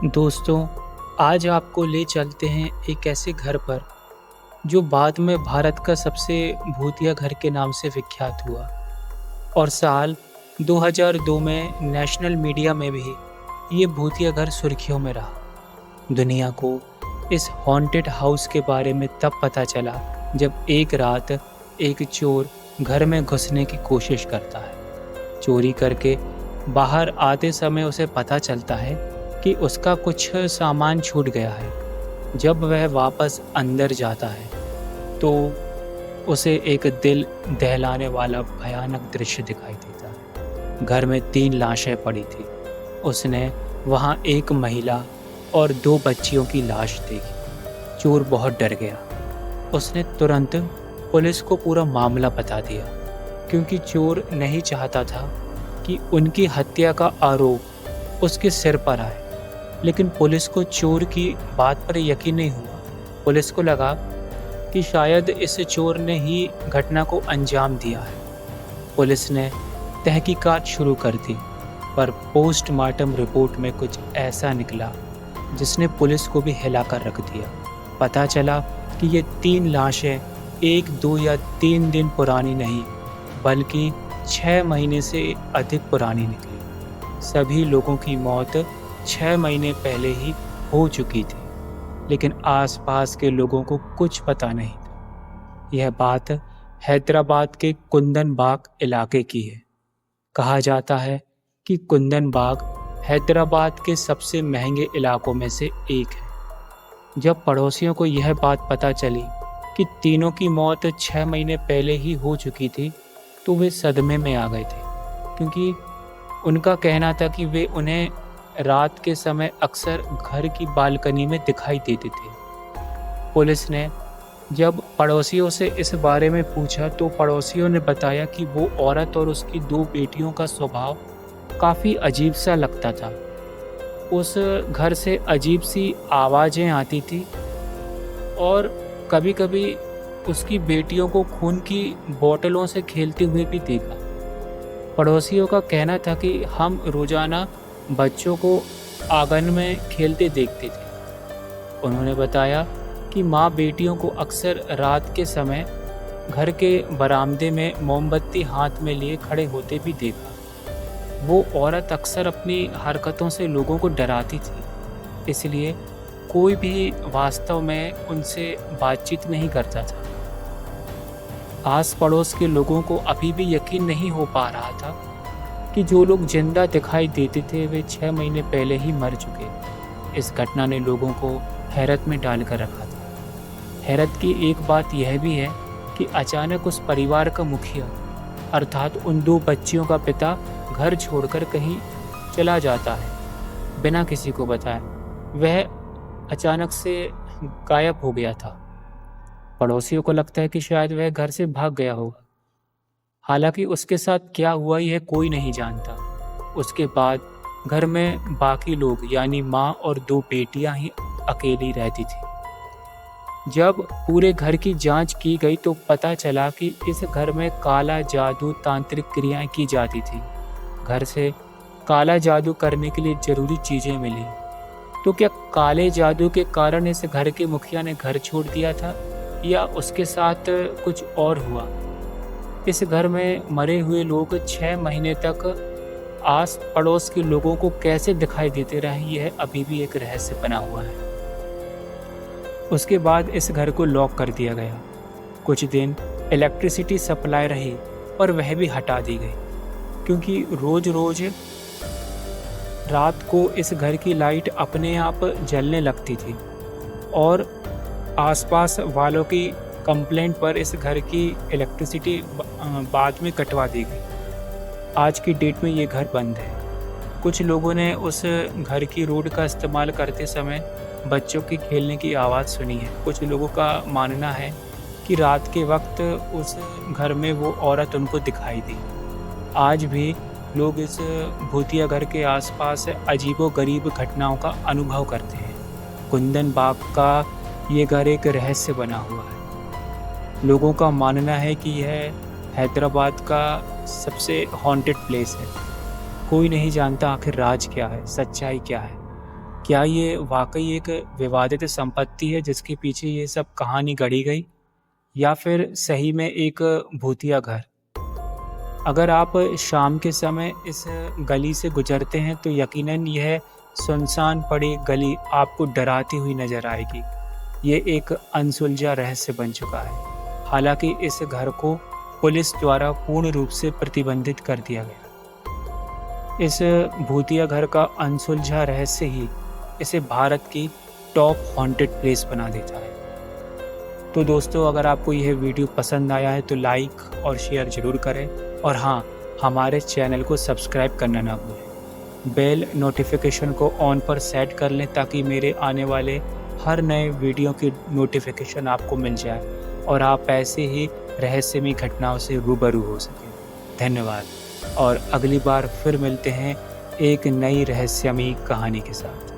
दोस्तों, आज आपको ले चलते हैं एक ऐसे घर पर जो बाद में भारत का सबसे भूतिया घर के नाम से विख्यात हुआ और साल 2002 में नेशनल मीडिया में भी ये भूतिया घर सुर्खियों में रहा। दुनिया को इस हॉन्टेड हाउस के बारे में तब पता चला जब एक रात एक चोर घर में घुसने की कोशिश करता है। चोरी करके बाहर आते समय उसे पता चलता है कि उसका कुछ सामान छूट गया है। जब वह वापस अंदर जाता है तो उसे एक दिल दहलाने वाला भयानक दृश्य दिखाई देता है। घर में 3 लाशें पड़ी थी। उसने वहां एक महिला और 2 बच्चियों की लाश देखी। चोर बहुत डर गया। उसने तुरंत पुलिस को पूरा मामला बता दिया, क्योंकि चोर नहीं चाहता था कि उनकी हत्या का आरोप उसके सिर पर आए। लेकिन पुलिस को चोर की बात पर यकीन नहीं हुआ। पुलिस को लगा कि शायद इस चोर ने ही घटना को अंजाम दिया है। पुलिस ने तहकीकात शुरू कर दी, पर पोस्टमार्टम रिपोर्ट में कुछ ऐसा निकला जिसने पुलिस को भी हिलाकर रख दिया। पता चला कि ये 3 लाशें 1, 2 या 3 दिन पुरानी नहीं, बल्कि 6 महीने से अधिक पुरानी निकली। सभी लोगों की मौत 6 महीने पहले ही हो चुकी थी, लेकिन आसपास के लोगों को कुछ पता नहीं था। यह बात हैदराबाद के कुंदन बाग इलाके की है। कहा जाता है कि कुंदन बाग हैदराबाद के सबसे महंगे इलाकों में से एक है। जब पड़ोसियों को यह बात पता चली कि तीनों की मौत 6 महीने पहले ही हो चुकी थी, तो वे सदमे में आ गए थे, क्योंकि उनका कहना था कि वे उन्हें रात के समय अक्सर घर की बालकनी में दिखाई देते थे। पुलिस ने जब पड़ोसियों से इस बारे में पूछा तो पड़ोसियों ने बताया कि वो औरत और उसकी 2 बेटियों का स्वभाव काफ़ी अजीब सा लगता था। उस घर से अजीब सी आवाज़ें आती थी और कभी-कभी उसकी बेटियों को खून की बोतलों से खेलते हुए भी देखा। पड़ोसियों का कहना था कि हम रोज़ाना बच्चों को आंगन में खेलते देखते थे। उन्होंने बताया कि माँ बेटियों को अक्सर रात के समय घर के बरामदे में मोमबत्ती हाथ में लिए खड़े होते भी देखा। वो औरत अक्सर अपनी हरकतों से लोगों को डराती थी, इसलिए कोई भी वास्तव में उनसे बातचीत नहीं करता था। आस पड़ोस के लोगों को अभी भी यकीन नहीं हो पा रहा था कि जो लोग जिंदा दिखाई देते थे वे 6 महीने पहले ही मर चुके। इस घटना ने लोगों को हैरत में डालकर रखा था। हैरत की एक बात यह भी है कि अचानक उस परिवार का मुखिया, अर्थात उन 2 बच्चियों का पिता, घर छोड़कर कहीं चला जाता है बिना किसी को बताए। वह अचानक से गायब हो गया था। पड़ोसियों को लगता है कि शायद वह घर से भाग गया होगा। हालांकि उसके साथ क्या हुआ यह कोई नहीं जानता। उसके बाद घर में बाकी लोग यानी माँ और 2 बेटियां ही अकेली रहती थी। जब पूरे घर की जांच की गई तो पता चला कि इस घर में काला जादू, तांत्रिक क्रियाएं की जाती थी। घर से काला जादू करने के लिए जरूरी चीज़ें मिली। तो क्या काले जादू के कारण इस घर के मुखिया ने घर छोड़ दिया था या उसके साथ कुछ और हुआ? इस घर में मरे हुए लोग 6 महीने तक आस पड़ोस के लोगों को कैसे दिखाई देते रहे, यह अभी भी एक रहस्य बना हुआ है। उसके बाद इस घर को लॉक कर दिया गया। कुछ दिन इलेक्ट्रिसिटी सप्लाई रही, पर वह भी हटा दी गई, क्योंकि रोज रात को इस घर की लाइट अपने आप जलने लगती थी और आसपास वालों की कंप्लेंट पर इस घर की इलेक्ट्रिसिटी बाद में कटवा दी गई। आज की डेट में ये घर बंद है। कुछ लोगों ने उस घर की रोड का इस्तेमाल करते समय बच्चों की खेलने की आवाज़ सुनी है। कुछ लोगों का मानना है कि रात के वक्त उस घर में वो औरत उनको दिखाई दी। आज भी लोग इस भूतिया घर के आसपास अजीबोगरीब घटनाओं का अनुभव करते हैं। कुंदन बाग का ये घर एक रहस्य बना हुआ है। लोगों का मानना है कि यह हैदराबाद का सबसे हॉन्टेड प्लेस है। कोई नहीं जानता आखिर राज क्या है, सच्चाई क्या है। क्या ये वाक़ई एक विवादित संपत्ति है जिसके पीछे ये सब कहानी गढ़ी गई, या फिर सही में एक भूतिया घर? अगर आप शाम के समय इस गली से गुज़रते हैं तो यकीनन यह सुनसान पड़ी गली आपको डराती हुई नज़र आएगी। ये एक अनसुलझा रहस्य बन चुका है। हालाँकि इस घर को पुलिस द्वारा पूर्ण रूप से प्रतिबंधित कर दिया गया। इस भूतिया घर का अनसुलझा रहस्य ही इसे भारत की टॉप हॉन्टेड प्लेस बना देता है। तो दोस्तों, अगर आपको यह वीडियो पसंद आया है तो लाइक और शेयर ज़रूर करें, और हाँ, हमारे चैनल को सब्सक्राइब करना ना भूलें। बेल नोटिफिकेशन को ऑन पर सेट कर लें ताकि मेरे आने वाले हर नए वीडियो की नोटिफिकेशन आपको मिल जाए और आप ऐसे ही रहस्यमय घटनाओं से रूबरू हो सकें। धन्यवाद, और अगली बार फिर मिलते हैं एक नई रहस्यमय कहानी के साथ।